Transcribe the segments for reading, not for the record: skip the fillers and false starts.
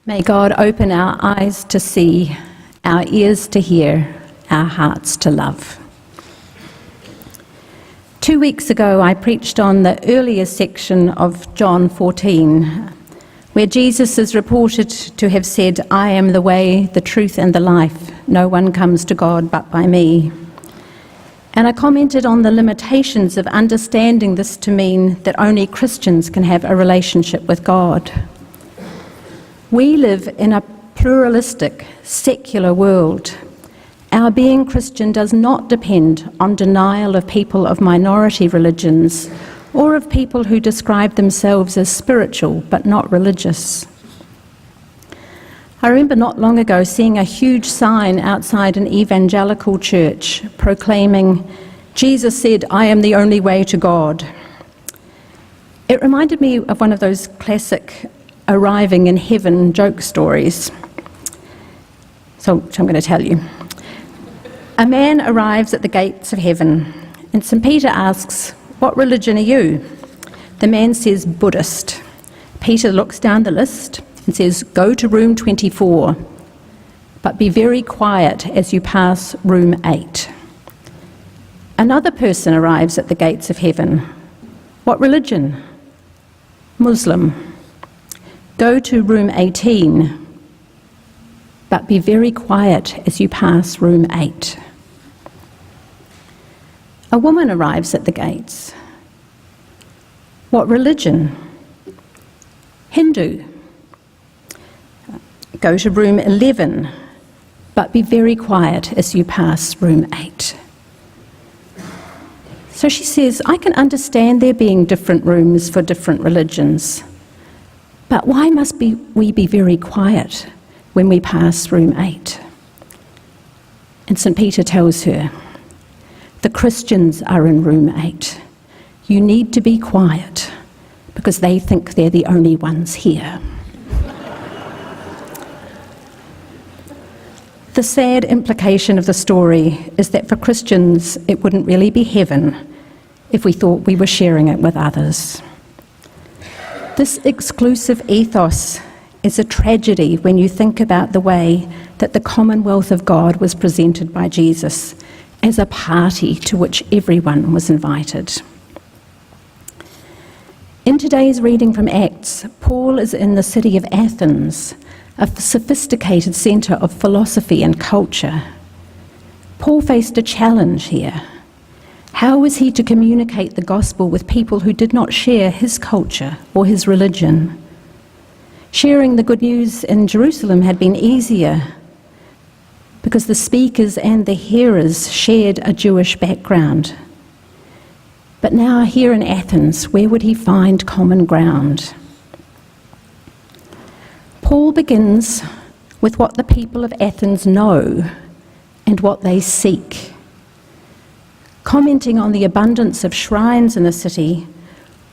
May God open our eyes to see, our ears to hear, our hearts to love. 2 weeks ago, I preached on the earlier section of John 14, where Jesus is reported to have said, "I am the way, the truth, and the life. No one comes to God but by me." And I commented on the limitations of understanding this to mean that only Christians can have a relationship with God. We live in a pluralistic, secular world. Our being Christian does not depend on denial of people of minority religions or of people who describe themselves as spiritual but not religious. I remember not long ago seeing a huge sign outside an evangelical church proclaiming, "Jesus said, I am the only way to God." It reminded me of one of those classic arriving in heaven joke stories. Which I'm going to tell you. A man arrives at the gates of heaven, and St. Peter asks, "What religion are you?" The man says, "Buddhist." Peter looks down the list and says, "Go to room 24, but be very quiet as you pass room 8. Another person arrives at the gates of heaven. "What religion?" "Muslim." "Go to room 18, but be very quiet as you pass room 8. A woman arrives at the gates. "What religion?" "Hindu." "Go to room 11, but be very quiet as you pass room 8. So she says, "I can understand there being different rooms for different religions, but why must we be very quiet when we pass room 8? And St. Peter tells her, "The Christians are in room 8. You need to be quiet because they think they're the only ones here." The sad implication of the story is that for Christians, it wouldn't really be heaven if we thought we were sharing it with others. This exclusive ethos is a tragedy when you think about the way that the commonwealth of God was presented by Jesus as a party to which everyone was invited. In today's reading from Acts, Paul is in the city of Athens, a sophisticated centre of philosophy and culture. Paul faced a challenge here. How was he to communicate the gospel with people who did not share his culture or his religion? Sharing the good news in Jerusalem had been easier because the speakers and the hearers shared a Jewish background. But now here in Athens, where would he find common ground? Paul begins with what the people of Athens know and what they seek. Commenting on the abundance of shrines in the city,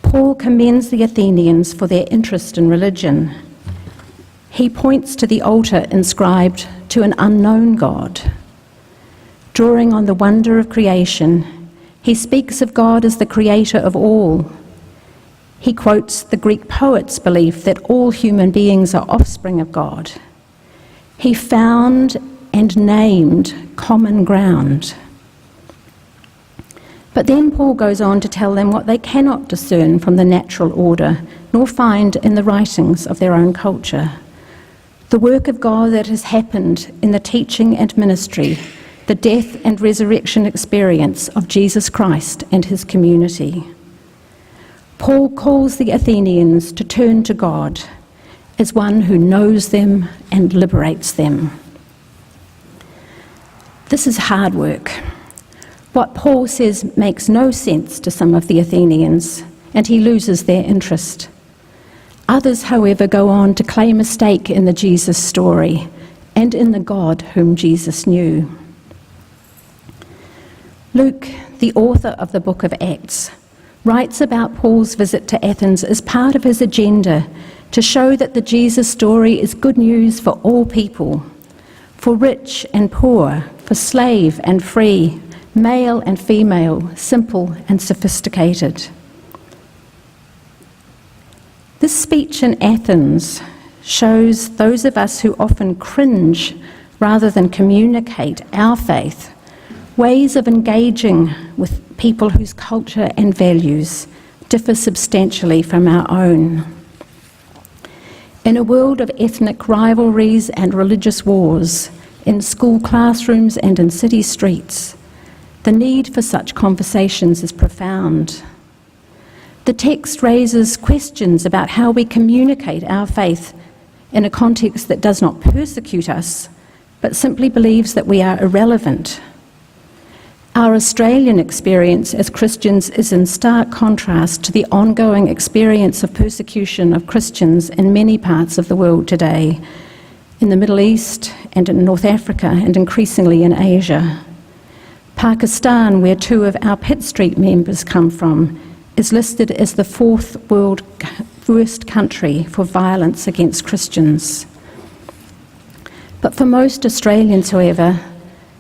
Paul commends the Athenians for their interest in religion. He points to the altar inscribed to an unknown God. Drawing on the wonder of creation, he speaks of God as the creator of all. He quotes the Greek poet's belief that all human beings are offspring of God. He found and named common ground. But then Paul goes on to tell them what they cannot discern from the natural order, nor find in the writings of their own culture. The work of God that has happened in the teaching and ministry, the death and resurrection experience of Jesus Christ and his community. Paul calls the Athenians to turn to God as one who knows them and liberates them. This is hard work. What Paul says makes no sense to some of the Athenians, and he loses their interest. Others, however, go on to claim a stake in the Jesus story and in the God whom Jesus knew. Luke, the author of the book of Acts, writes about Paul's visit to Athens as part of his agenda to show that the Jesus story is good news for all people, for rich and poor, for slave and free, male and female, simple and sophisticated. This speech in Athens shows those of us who often cringe rather than communicate our faith ways of engaging with people whose culture and values differ substantially from our own. In a world of ethnic rivalries and religious wars, in school classrooms and in city streets, the need for such conversations is profound. The text raises questions about how we communicate our faith in a context that does not persecute us, but simply believes that we are irrelevant. Our Australian experience as Christians is in stark contrast to the ongoing experience of persecution of Christians in many parts of the world today, in the Middle East and in North Africa and increasingly in Asia. Pakistan, where two of our Pitt Street members come from, is listed as the fourth worst country for violence against Christians. But for most Australians, however,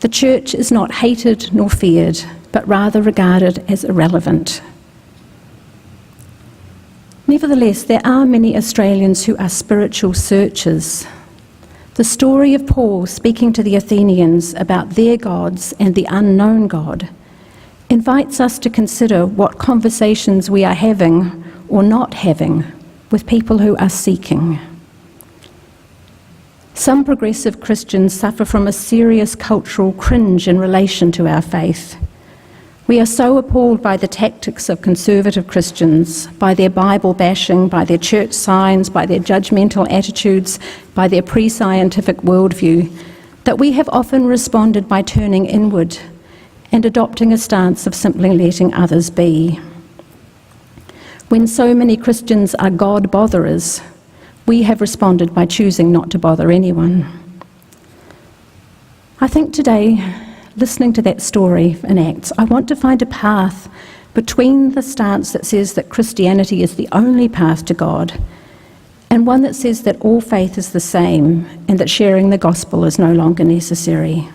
the church is not hated nor feared, but rather regarded as irrelevant. Nevertheless, there are many Australians who are spiritual searchers. The story of Paul speaking to the Athenians about their gods and the unknown God invites us to consider what conversations we are having or not having with people who are seeking. Some progressive Christians suffer from a serious cultural cringe in relation to our faith. We are so appalled by the tactics of conservative Christians, by their Bible bashing, by their church signs, by their judgmental attitudes, by their pre-scientific worldview, that we have often responded by turning inward and adopting a stance of simply letting others be. When so many Christians are God botherers, we have responded by choosing not to bother anyone. I think today, listening to that story in Acts, I want to find a path between the stance that says that Christianity is the only path to God and one that says that all faith is the same and that sharing the gospel is no longer necessary.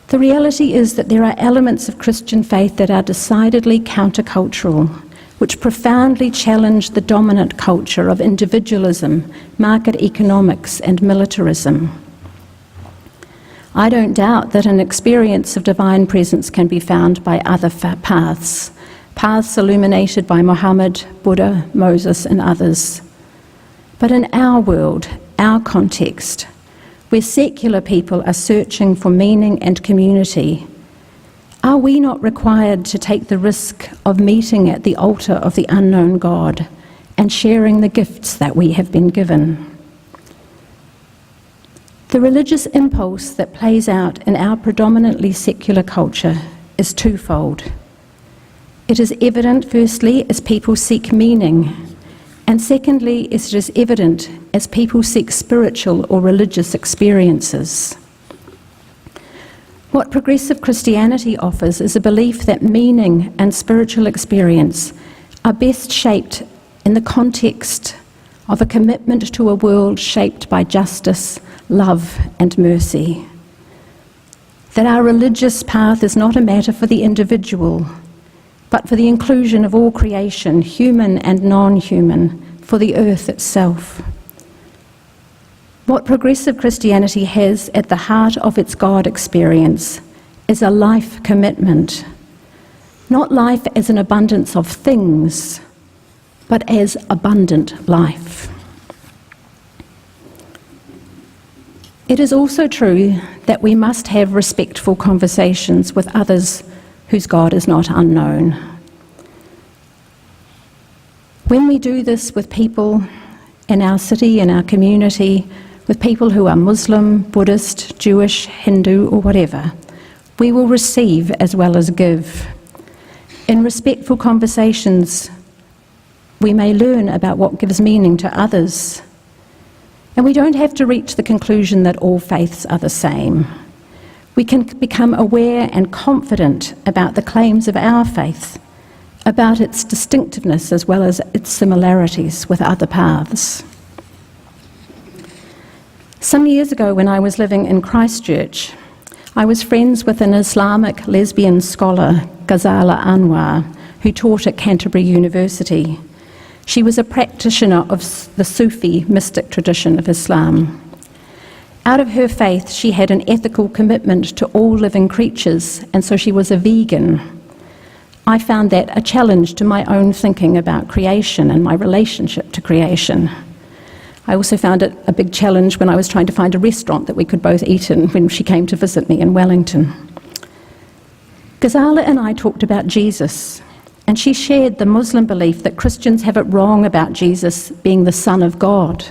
The reality is that there are elements of Christian faith that are decidedly countercultural, which profoundly challenge the dominant culture of individualism, market economics, and militarism. I don't doubt that an experience of divine presence can be found by other paths illuminated by Muhammad, Buddha, Moses, and others. But in our world, our context, where secular people are searching for meaning and community, are we not required to take the risk of meeting at the altar of the unknown God and sharing the gifts that we have been given? The religious impulse that plays out in our predominantly secular culture is twofold. It is evident, firstly, as people seek meaning, and secondly, as it is evident as people seek spiritual or religious experiences. What progressive Christianity offers is a belief that meaning and spiritual experience are best shaped in the context of a commitment to a world shaped by justice, love, and mercy. That our religious path is not a matter for the individual, but for the inclusion of all creation, human and non-human, for the earth itself. What progressive Christianity has at the heart of its God experience is a life commitment, not life as an abundance of things, but as abundant life. It is also true that we must have respectful conversations with others whose God is not unknown. When we do this with people in our city, in our community, with people who are Muslim, Buddhist, Jewish, Hindu, or whatever, we will receive as well as give. In respectful conversations, we may learn about what gives meaning to others. And we don't have to reach the conclusion that all faiths are the same. We can become aware and confident about the claims of our faith, about its distinctiveness as well as its similarities with other paths. Some years ago, when I was living in Christchurch, I was friends with an Islamic lesbian scholar, Ghazala Anwar, who taught at Canterbury University. She was a practitioner of the Sufi mystic tradition of Islam. Out of her faith, she had an ethical commitment to all living creatures, and so she was a vegan. I found that a challenge to my own thinking about creation and my relationship to creation. I also found it a big challenge when I was trying to find a restaurant that we could both eat in when she came to visit me in Wellington. Ghazala and I talked about Jesus, and she shared the Muslim belief that Christians have it wrong about Jesus being the Son of God.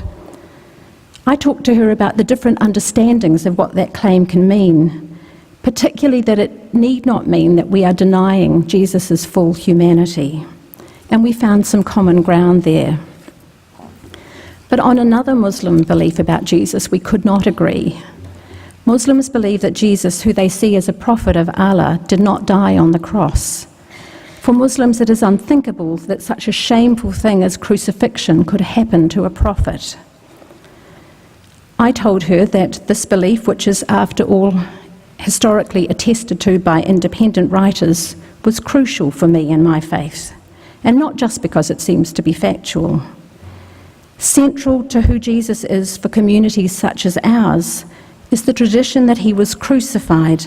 I talked to her about the different understandings of what that claim can mean, particularly that it need not mean that we are denying Jesus' full humanity. And we found some common ground there. But on another Muslim belief about Jesus, we could not agree. Muslims believe that Jesus, who they see as a prophet of Allah, did not die on the cross. For Muslims, it is unthinkable that such a shameful thing as crucifixion could happen to a prophet. I told her that this belief, which is after all historically attested to by independent writers, was crucial for me in my faith, and not just because it seems to be factual. Central to who Jesus is for communities such as ours is the tradition that he was crucified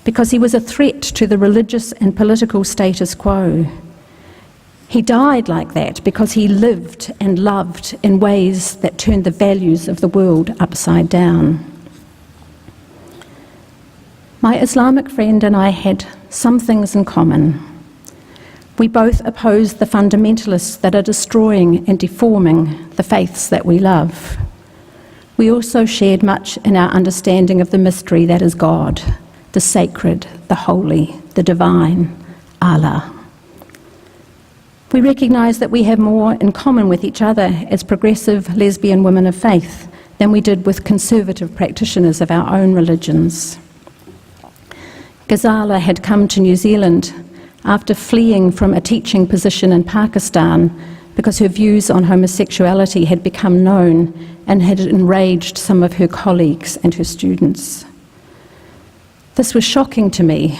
because he was a threat to the religious and political status quo. He died like that because he lived and loved in ways that turned the values of the world upside down. My Islamic friend and I had some things in common. We both opposed the fundamentalists that are destroying and deforming the faiths that we love. We also shared much in our understanding of the mystery that is God, the sacred, the holy, the divine, Allah. We recognise that we have more in common with each other as progressive lesbian women of faith than we did with conservative practitioners of our own religions. Ghazala had come to New Zealand after fleeing from a teaching position in Pakistan because her views on homosexuality had become known and had enraged some of her colleagues and her students. This was shocking to me.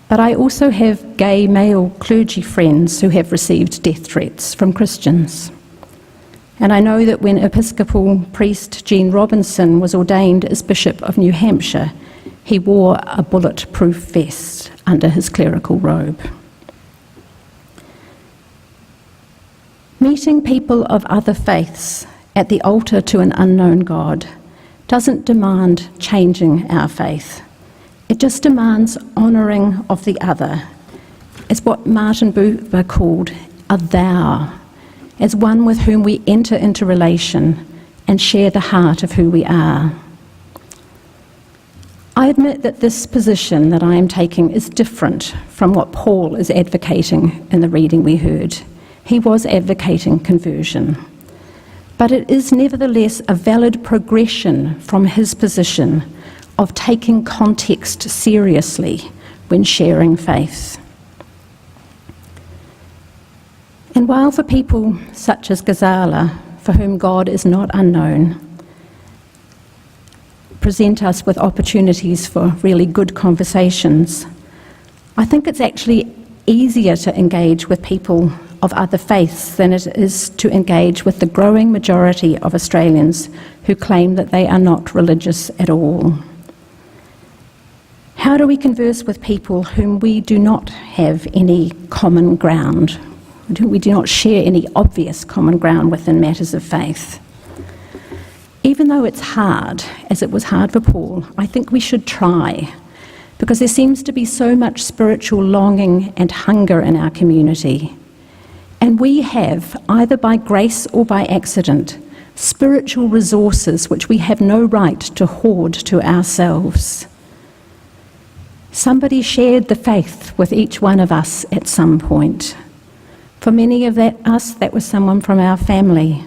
But I also have gay male clergy friends who have received death threats from Christians. And I know that when Episcopal priest Gene Robinson was ordained as Bishop of New Hampshire, he wore a bulletproof vest under his clerical robe. Meeting people of other faiths at the altar to an unknown God doesn't demand changing our faith. It just demands honouring of the other, as what Martin Buber called a thou, as one with whom we enter into relation and share the heart of who we are. I admit that this position that I am taking is different from what Paul is advocating in the reading we heard. He was advocating conversion. But it is nevertheless a valid progression from his position of taking context seriously when sharing faith. And while for people such as Ghazala, for whom God is not unknown, present us with opportunities for really good conversations, I think it's actually easier to engage with people of other faiths than it is to engage with the growing majority of Australians who claim that they are not religious at all. How do we converse with people whom we do not have any common ground? We do not share any obvious common ground within matters of faith. Even though it's hard, as it was hard for Paul, I think we should try, because there seems to be so much spiritual longing and hunger in our community. And we have, either by grace or by accident, spiritual resources which we have no right to hoard to ourselves. Somebody shared the faith with each one of us at some point. For many of us, that was someone from our family.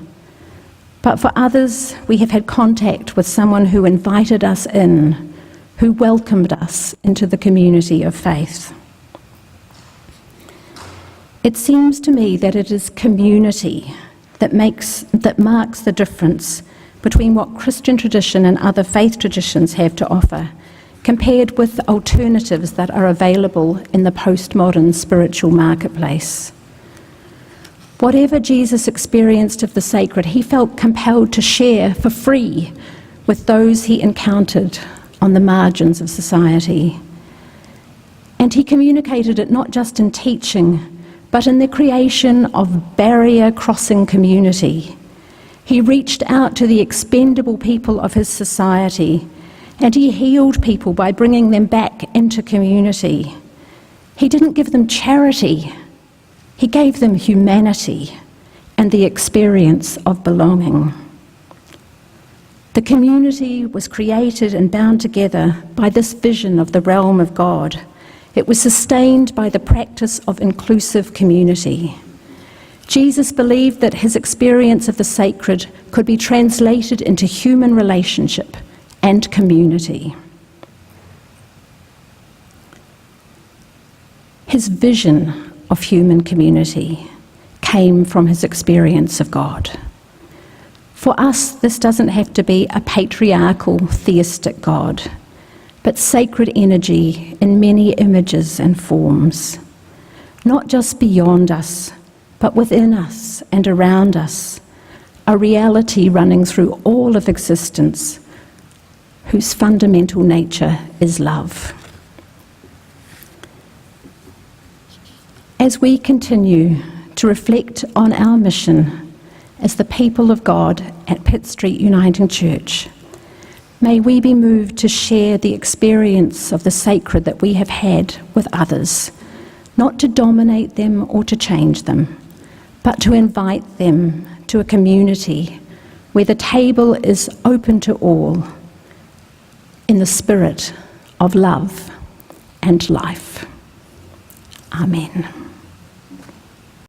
But for others, we have had contact with someone who invited us in, who welcomed us into the community of faith. It seems to me that it is community that marks the difference between what Christian tradition and other faith traditions have to offer, compared with the alternatives that are available in the postmodern spiritual marketplace. Whatever Jesus experienced of the sacred, he felt compelled to share for free with those he encountered on the margins of society. And he communicated it not just in teaching, but in the creation of barrier-crossing community. He reached out to the expendable people of his society, and he healed people by bringing them back into community. He didn't give them charity, he gave them humanity and the experience of belonging. The community was created and bound together by this vision of the realm of God. It was sustained by the practice of inclusive community. Jesus believed that his experience of the sacred could be translated into human relationship and community. His vision of human community came from his experience of God. For us, this doesn't have to be a patriarchal, theistic God, but sacred energy in many images and forms, not just beyond us, but within us and around us, a reality running through all of existence, whose fundamental nature is love. As we continue to reflect on our mission as the people of God at Pitt Street Uniting Church, may we be moved to share the experience of the sacred that we have had with others, not to dominate them or to change them, but to invite them to a community where the table is open to all in the spirit of love and life. Amen.